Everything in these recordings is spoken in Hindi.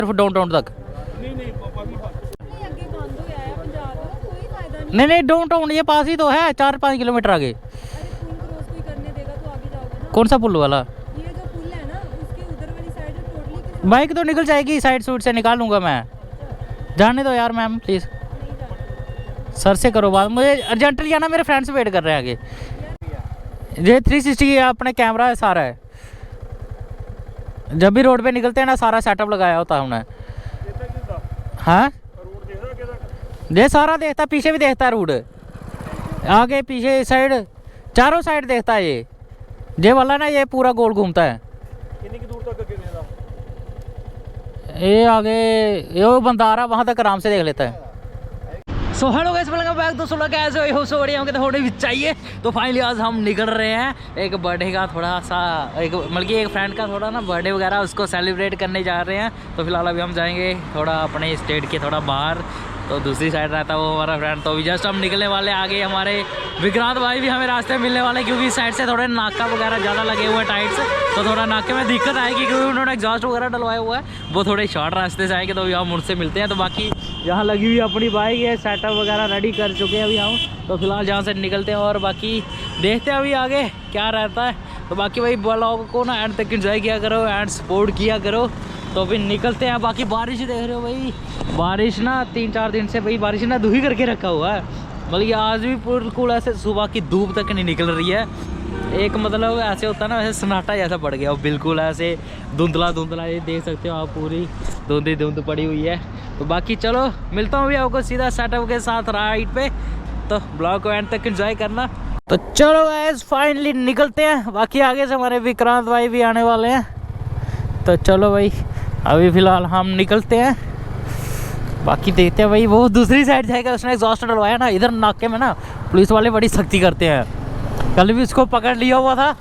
सिर्फ डाउनटाउन तक। नहीं डाउनटाउन ये पास ही तो है, 4-5 किलोमीटर आगे। कौन सा पुल वाला? ये जो पुल है ना उसके उधर वाली साइड टोटली बाइक तो निकल जाएगी, साइड सूट से निकाल लूँगा मैं। जाने दो यार मैम प्लीज़, सर से करो बात, मुझे अर्जेंटली जाना, मेरे फ्रेंड्स वेट कर रहे हैं आगे। ये 360 अपने कैमरा है सारा है, जब भी रोड पे निकलते हैं ना सारा सेटअप लगाया होता है हमने। हाँ ये सारा देखता, पीछे भी देखता है रूट, आगे पीछे इस साइड चारों साइड देखता है। ये वाला ना ये पूरा गोल घूमता है। कितनी की दूर तक ये आगे ये वो बंदा आ रहा वहाँ तक आराम से देख लेता है। So hello guys, welcome back. दोस्तों लोग कैसे हो? सो बढ़िया होंगे तो होने भी चाहिए। तो फाइनली आज हम निकल रहे हैं एक बर्थडे का थोड़ा सा, एक बल्कि एक फ्रेंड का थोड़ा ना बर्थडे वगैरह उसको सेलिब्रेट करने जा रहे हैं। तो फिलहाल अभी हम जाएंगे थोड़ा अपने स्टेट के थोड़ा बाहर, तो दूसरी साइड रहता है वो हमारा फ्रेंड। तो अभी जस्ट हम निकलने वाले, आगे हमारे विक्रांत भाई भी हमें रास्ते में मिलने वाले, क्योंकि इस साइड से थोड़े नाका वगैरह ज़्यादा लगे हुए हैं टाइट से, तो थोड़ा नाके में दिक्कत आएगी क्योंकि उन्होंने एग्जॉस्ट वगैरह डलवाया हुआ है। वो थोड़े शॉर्ट रास्ते से आएंगे, तो अभी हम उनसे मिलते हैं। तो बाकी यहाँ लगी हुई अपनी बाइक है, सेटअप वगैरह रेडी कर चुके हैं अभी हम। तो फिलहाल जहाँ से निकलते हैं और बाकी देखते हैं अभी आगे क्या रहता है। तो बाकी भाई ब्लॉग को ना एंड तक एंजॉय किया करो एंड सपोर्ट किया करो। तो अभी निकलते हैं। बाकी बारिश देख रहे हो भाई, बारिश ना 3-4 दिन से भाई बारिश ना दुही करके रखा हुआ है। बल्कि आज भी बिल्कुल ऐसे सुबह की धूप तक नहीं निकल रही है। एक मतलब ऐसे होता है ना, वैसे सन्नाटा जैसा पड़ गया, बिल्कुल ऐसे धुंधला धुंधला, ये देख सकते हो आप, पूरी धुंधी धुंध पड़ी हुई है। तो बाकी चलो मिलता हूँ अभी आपको सीधा सेटअप के साथ राइड पे। तो ब्लॉग को एंड तक एंजॉय करना। तो चलो गाइस फाइनली निकलते हैं। बाकी आगे से हमारे विक्रांत भाई भी आने वाले हैं। तो चलो भाई अभी फ़िलहाल हम निकलते हैं। बाकी देखते हैं भाई, वो दूसरी साइड जाएगा, उसने एग्जॉस्ट डलवाया ना इधर नाके में ना, पुलिस वाले बड़ी सख्ती करते हैं। कल भी उसको पकड़ लिया हुआ था,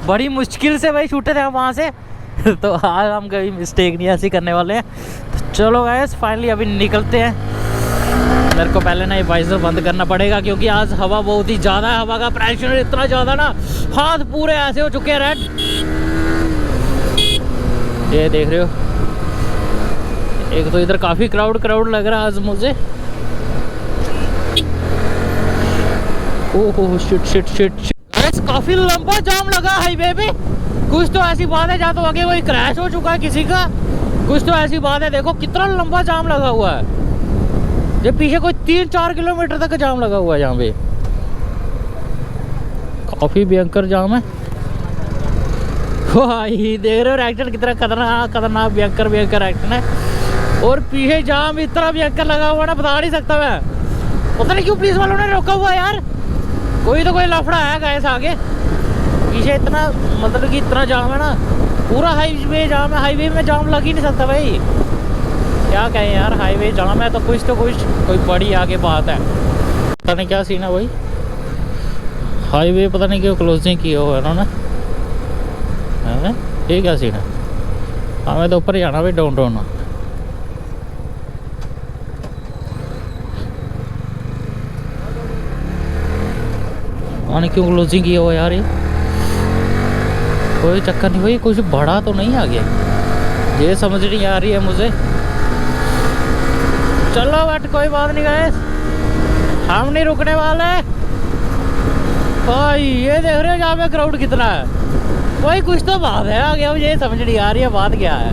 बड़ी मुश्किल से भाई छूटे थे हम वहाँ से। तो आज हम कभी मिस्टेक नहीं ऐसी करने वाले हैं। तो चलो गाइस फाइनली अभी निकलते हैं। मेरे को पहले ना ये वाइजर बंद करना पड़ेगा क्योंकि आज हवा बहुत ही ज़्यादा है, हवा का प्रेशर इतना ज़्यादा ना, हाथ पूरे ऐसे हो चुके हैं रेड। ये देख रहे हो, एक तो इधर काफ़ी क्राउड लग रहा है आज मुझे। ओह शिट काफ़ी लंबा जाम लगा हाईवे पे। कुछ तो ऐसी बात है जहाँ तो आगे कोई क्रैश हो चुका है किसी का, कुछ तो ऐसी बात है। देखो कितना लंबा जाम लगा हुआ है, ये पीछे कोई 3-4 किलोमीटर तक जाम लगा हुआ है यहाँ पे, काफ़ी भयंकर जाम है। भाई देख रहे हो एक्टर कितना खतरनाक भयंकर एक्टर है। और पीछे जाम इतना भयंकर लगा हुआ ना, बता नहीं सकता मैं। पता नहीं क्यों पुलिस वालों ने रोका हुआ यार, कोई तो कोई लफड़ा है गैस आगे पीछे। इतना मतलब कि इतना जाम है ना, पूरा हाईवे जाम है। हाईवे में जाम लग ही नहीं सकता भाई, क्या कहें यार, हाईवे जाम है तो कुछ कोई बड़ी आगे बात है। पता नहीं क्या सीन है भाई, हाईवे पता नहीं क्यों क्लोजिंग किया हुआ है उन्होंने, ये क्या सीन है। हमें तो ऊपर जाना भाई, डाउनटाउन। मैंने क्यों क्लोजिंग किया हुआ यार, ये कोई चक्कर नहीं भाई, कुछ बड़ा तो नहीं आ गया, ये समझ नहीं आ रही है मुझे। चलो बट कोई बात नहीं गाइस, हम नहीं रुकने वाले भाई। ये देख रहे हो जहाँ पे क्राउड कितना है भाई, कुछ तो बात है आगे, अब ये समझ नहीं आ रही है बात क्या है,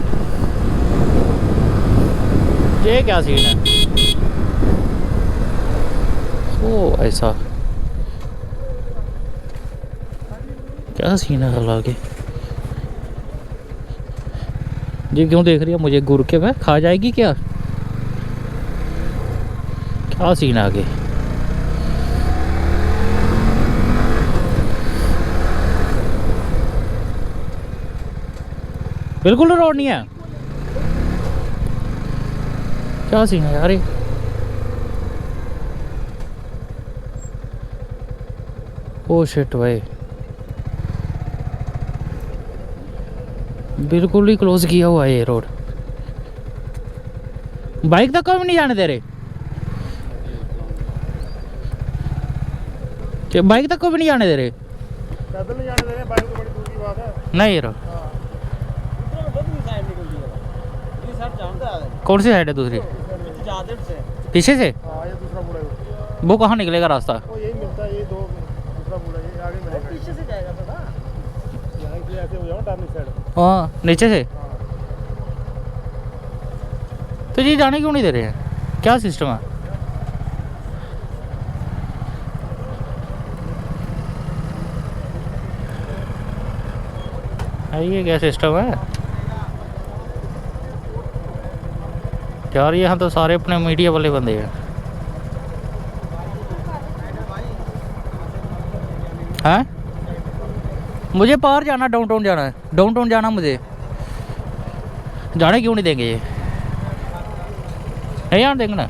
ये क्या सीन है। ओ ऐसा क्या सीन है हल आगे जी, क्यों देख रही है मुझे घूर के, मैं खा जाएगी क्या सीन है आगे। बिल्कुल रोड नहीं है, क्या सीन है यार। ओ शिट भाई, बिल्कुल ही क्लोज किया हुआ है ये रोड, बाइक तक भी नहीं जाने दे रहे, बाइक तक को भी नहीं जाने दे रहे, पैदल नहीं जाने दे रहे, बाइक तो बड़ी दूर की बात है। नहीं रो हां, इधर बहुत साइड निकल गई है, ये सब जाम कौन सी साइड है दूसरी? पीछे से? हाँ ये दूसरा मोड़ है वो कहाँ निकलेगा रास्ता? वो यही मिलता है, ये दो दूसरा मोड़ है, ये आगे मिलेगा। पीछे से जाएगा तो ना यहाँ से ऐसे हो जाओ डार्लिंग साइड। हाँ नीचे से। हाँ तो ये जाने क्यों नहीं दे रहे हैं, क्या सिस्टम है? ये क्या सिस्टम है यार? यहाँ तो सारे अपने मीडिया वाले बंदे हैं। हैं? मुझे बाहर जाना, डाउनटाउन जाना है, डाउनटाउन जाना मुझे। जाने क्यों नहीं देंगे ये? नहीं जाने देंगे ना?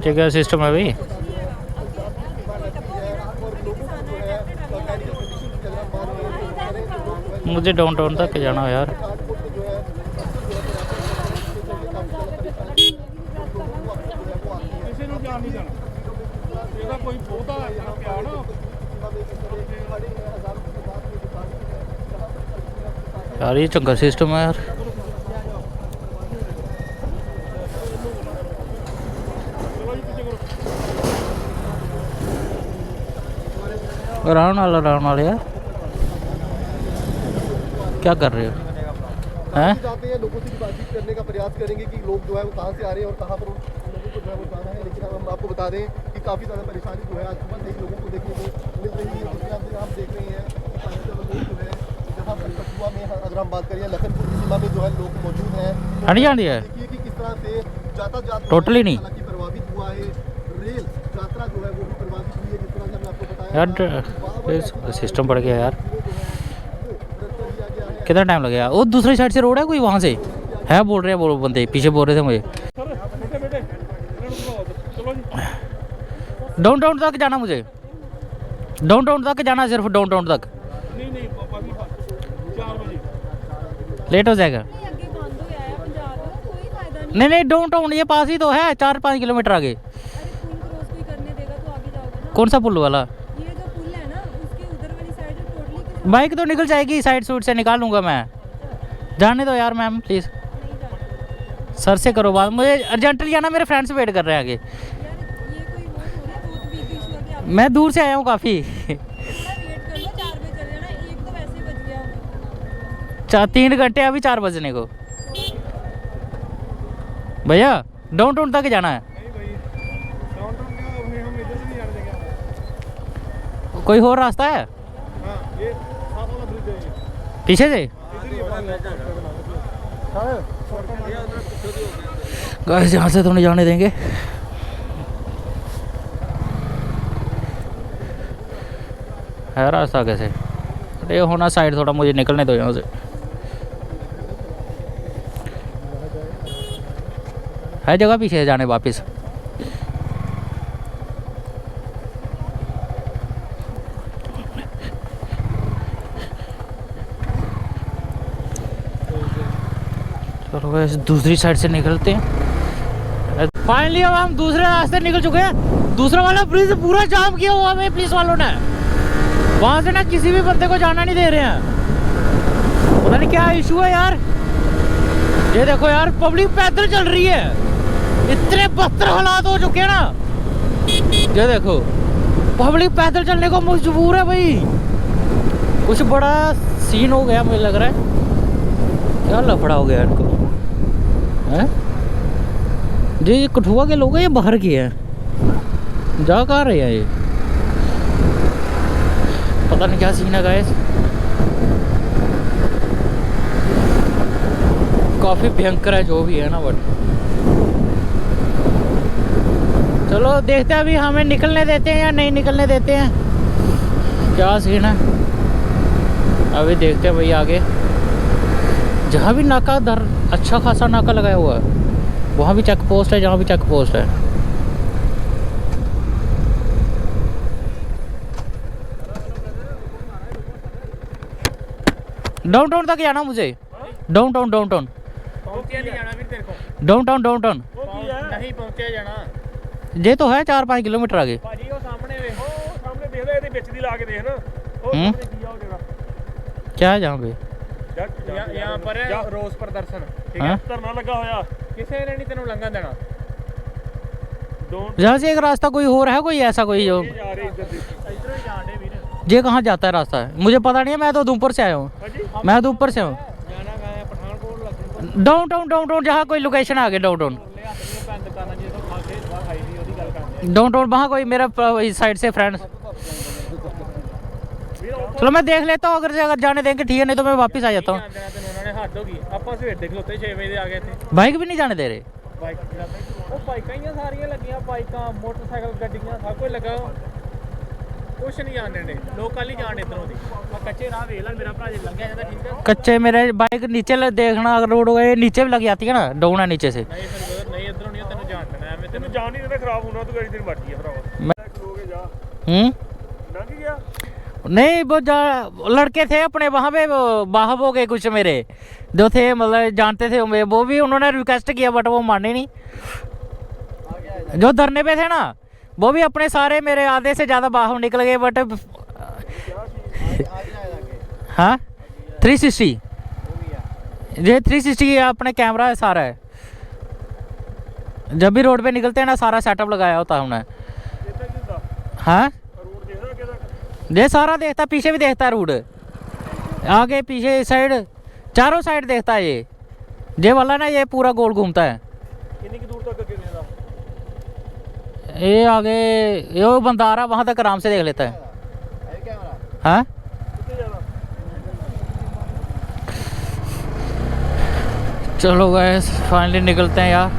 क्या सिस्टम है भाई? मुझे डाउनटाउन तक जाना है यार। किसी ने जान नहीं जाना, ਇਹਦਾ ਕੋਈ ਬਹੁਤਾ ਪਿਆ ਨਾ। यार ये चंगा सिस्टम है यार। आराम वाले यार, क्या कर रहे हो? हैं? जाते हैं लोगों से भी बातचीत करने का प्रयास करेंगे कि लोग जो है वो कहाँ से आ रहे हैं और कहाँ पर लोगों को जो है वो जाना है, लेकिन हम आपको बता दें कि काफ़ी ज़्यादा परेशानी जो है आज सुबह से ही लोगों को देखने को मिल रही है। जिसमें आप देख रहे हैं कि पानी लोग जो है जहाँ पर कठुआ में अगर हम बात करें लखनपुर की सीमा में जो है लोग मौजूद हैं, हट जान दिया है देखिए कि किस तरह से यातायात टोटली नहीं हालांकि प्रभावित हुआ है। रेल यात्रा जो है वो भी प्रभावित हुई है, जिस तरह से हमने आपको बताया यार। सिस्टम बढ़ गया यार। कितना टाइम लगेगा? वो दूसरी साइड से रोड है कोई, वहाँ से है बोल रहे हैं, वो बंदे पीछे बोल रहे थे मुझे। डाउनटाउन तक जाना मुझे, डाउनटाउन तक जाना, सिर्फ डाउनटाउन तक। नहीं नहीं पापा जी 4 बजे लेट हो जाएगा। नहीं आगे बंद हो गया है पंजाब, कोई फायदा नहीं। नहीं नहीं डाउनटाउन ये पास ही तो है, 4-5 किलोमीटर आगे। अरे पुल क्रॉस कोई करने देगा तो आगे जाओगे ना। कौन सा पुल वाला? ये जो पुल है ना उसके उधर वाली साइड टोटली के साथ बाइक तो निकल जाएगी, साइड सूट से निकाल लूँगा मैं। जाने दो यार मैम प्लीज़, नहीं जाते। सर से करो बात, मुझे अर्जेंटली जाना, मेरे फ्रेंड्स वेट कर रहे हैं आगे। यार ये कोई वो थोड़ी बहुत बिग इशू है कि आप मैं दूर से आया हूँ काफ़ी। थोड़ा वेट कर लो, 4 बजे चले जाना, एक तो वैसे ही बज गया होगा। 3 घंटे अभी 4 बजने को। भैया डाउनटाउन तक जाना है, नहीं भाई डाउनटाउन क्या हम इधर से नहीं जाने देंगे। कोई और रास्ता है? हाँ ये साफ वाला ब्रिज है, ये पीछे से? इधर ही है। गाइस यहाँ से तो नहीं जाने देंगे। है रास्ता कैसे? अरे होना साइड, थोड़ा मुझे निकलने दो यहाँ से। है जगह पीछे जाने वापस? चलो गाइस दूसरी साइड से निकलते हैं। फाइनली अब हम दूसरे रास्ते निकल चुके हैं। दूसरा वाला ब्रिज पूरा जाम किया हुआ है पुलिस वालों ने, वहां से ना किसी भी बंदे को जाना नहीं दे रहे हैं। पता नहीं क्या इशू है यार। ये देखो यार पब्लिक पैदल चल रही है, इतने बदतर हालात हो चुके हैं ना। ये देखो पब्लिक पैदल चलने को मजबूर है भाई। कुछ बड़ा सीन हो गया मुझे लग रहा है। क्या लफड़ा हो गया इनको हैं? ये कठुआ के लोग हैं ये बाहर के हैं, जा कहाँ रहे हैं ये? पता नहीं क्या सीन है गाइस। काफ़ी भयंकर है जो भी है ना, बट चलो देखते हैं अभी हमें निकलने देते हैं या नहीं निकलने देते हैं, क्या सीन है अभी देखते हैं भाई आगे। जहाँ भी नाका दर अच्छा खासा नाका लगाया हुआ है, वहाँ भी चेक पोस्ट है, जहाँ भी चेक पोस्ट है। डाउनटाउन तक जाना मुझे, डाउनटाउन डाउनटाउन। नहीं जाना फिर तेरे को। डाउनटाउन डाउनटाउन नहीं पहुंचे जाना ये तो है 4-5 किलोमीटर आगे। ਭਾਜੀ ਉਹ ਸਾਹਮਣੇ ਵੇ ਉਹ ਸਾਹਮਣੇ ਦੇਖਦਾ ਇਹਦੇ ਵਿੱਚ ਦੀ ਲਾ ਕੇ ਦੇਖ ਨਾ ਉਹ ਹੂੰ। ਸਾਹਮਣੇ ਕੀ ਆ ਉਹ ਜਿਹੜਾ क्या है जहाँ पे? यहाँ पर है रोज प्रदर्शन ठीक हाँ? है धरना लगा होया किसी ने नहीं तेनों लंघन देना डोंट यहाँ से एक रास्ता कोई और है, कोई ऐसा कोई जो जा रहे इधर दी इधर ही जाने वीर ये कहाँ जाता है रास्ता है मुझे पता नहीं है, मैं तो उधमपुर से आया हूँ। हाजी मैं उधमपुर से हूँ। जाना कहाँ है पठानकोट लखनपुर डाउनटाउन डाउनटाउन जहाँ कोई लोकेशन आ गई डाउनटाउन ले हाथ में पैन दुकाना जी तो खा के दवा खाई दी ओदी गल करते डाउनटाउन वहाँ कोई मेरा इस साइड से फ्रेंड्स। चलो मैं देख लेता हूँ, अगर जाने देंगे ठीक है, नहीं तो मैं वापस आ जाता हूँ। देना तेन उन्होंने हद होगी ਆਪਾਂ ਸਵੇਰ ਦੇ ਖਲੋਤੇ 6 ਵਜੇ ਦੇ ਆ ਗਏ ਇੱਥੇ बाइक भी नहीं जाने दे रहे। ਬਾਈਕ ਉਹ ਬਾਈਕਾਂ ਹੀ ਆ ਸਾਰੀਆਂ ਲੱਗੀਆਂ ਬਾਈਕਾਂ ਮੋਟਰਸਾਈਕਲ ਗੱਡੀਆਂ ਸਭ ਕੁਝ ਲੱਗਾ ਕੁਛ ਨਹੀਂ ਜਾਣ ਦੇਣੇ ਲੋਕਲ ਹੀ ਜਾਣ ਇਧਰੋਂ ਦੀ ਆ ਕੱਚੇ ਰਾਹ ਵੇਖ ਲੈ ਮੇਰਾ ਭਰਾ ਜੇ ਲੰਘਿਆ ਜਾਂਦਾ ਠੀਕ ਹੈ कच्चे मेरे बाइक नीचे देखना, अगर रोड नीचे भी लग जाती है ना, डाउन है नीचे से। ਨਹੀਂ ਫਿਰ ਨਹੀਂ ਇਧਰੋਂ ਨਹੀਂ ਤੈਨੂੰ ਜਾਣ ਦੇਣਾ ਐਵੇਂ ਤੈਨੂੰ ਜਾਣ ਨਹੀਂ ਦੇਣਾ ਖਰਾਬ ਹੋਣਾ ਤੂੰ ਗੱਡੀ ਤੇਰੀ ਮਰਜ਼ੀ ਹੈ ਭਰਾਵਾ मैं- ਖਲੋਗੇ ਜਾ ਲੰਘ ਗਿਆ नहीं वो लड़के थे अपने वहाँ पे, बाहब हो गए कुछ मेरे जो थे, मतलब जानते थे वो भी, उन्होंने रिक्वेस्ट किया बट वो माने नहीं। जो धरने पे थे ना वो भी अपने सारे मेरे आधे से ज़्यादा बाहर निकल गए बट हाँ 360 ये 360 अपने कैमरा है सारा है, जब भी रोड पे निकलते हैं ना सारा सेटअप लगाया होता है हमने। हाँ ਰੋਡ ਦੇਖਦਾ ਕਿਹਦਾ ये सारा देखता, पीछे भी देखता है रूट, आगे पीछे साइड चारों साइड देखता है ये वाला ना, ये पूरा गोल घूमता है। ਕਿੰਨੀ ਕੁ ਦੂਰ ਤੱਕ ਅੱਗੇ ਦੇਖਦਾ ये आगे ये वो बंदा आ रहा वहाँ तक आराम से देख लेता है। हाँ ਕਿੱਥੇ ਜਾਣਾ चलो गए फाइनली निकलते हैं यार।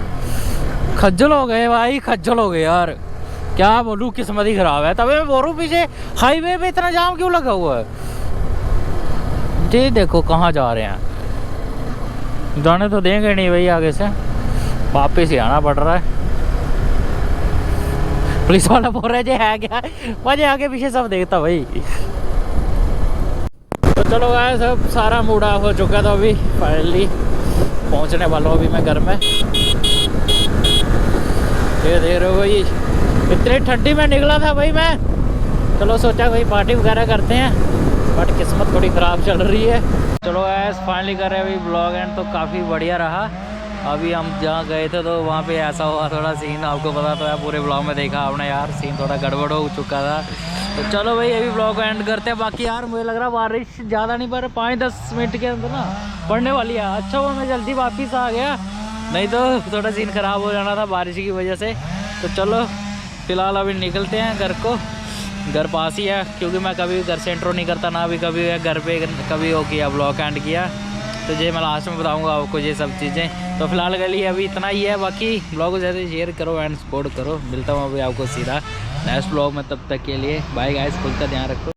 खज्जल हो गए भाई, खज्जल हो गए यार, क्या बोलूँ, किस्मत ही खराब है। तभी मैं बोल रहा हूँ पीछे हाईवे पे इतना जाम क्यों लगा हुआ है। जी देखो कहाँ जा रहे हैं, जाने तो देंगे नहीं भाई, आगे से वापस ही आना पड़ रहा है। पुलिस वाला बोल रहा है है क्या, मुझे आगे पीछे सब देखता भाई। तो चलो गाइस सब सारा मूड ऑफ हो चुका था, अभी फाइनली पहुंचने वाला हूँ अभी मैं घर में। ये देख रहे हो भाई, इतनी ठंडी में निकला था भाई मैं, चलो सोचा भाई पार्टी वगैरह करते हैं बट किस्मत थोड़ी ख़राब चल रही है। चलो गैस फाइनली कर रहे हैं अभी ब्लॉग एंड, तो काफ़ी बढ़िया रहा। अभी हम जहाँ गए थे तो वहाँ पे ऐसा हुआ थोड़ा सीन, आपको पता तो है, पूरे ब्लॉग में देखा आपने यार, सीन थोड़ा गड़बड़ हो चुका था। तो चलो भाई अभी ब्लॉग को एंड करते हैं। बाकी यार मुझे लग रहा बारिश ज़्यादा नहीं पर 5-10 मिनट के अंदर ना पड़ने वाली है। अच्छा हुआ मैं जल्दी वापस आ गया, नहीं तो थोड़ा सीन ख़राब हो जाना था बारिश की वजह से। तो चलो फिलहाल अभी निकलते हैं घर को, घर पास ही है, क्योंकि मैं कभी घर से इंट्रो नहीं करता ना, अभी कभी घर पे कभी वो किया ब्लॉग एंड किया, तो ये मैं लास्ट में बताऊंगा आपको ये सब चीज़ें। तो फिलहाल के लिए अभी इतना ही है, बाकी ब्लॉग को ज़्यादा शेयर करो एंड सपोर्ट करो। मिलता हूँ अभी आपको सीधा नेक्स्ट ब्लॉग में, तब तक के लिए बाय गाइस, खुद का ध्यान रखो।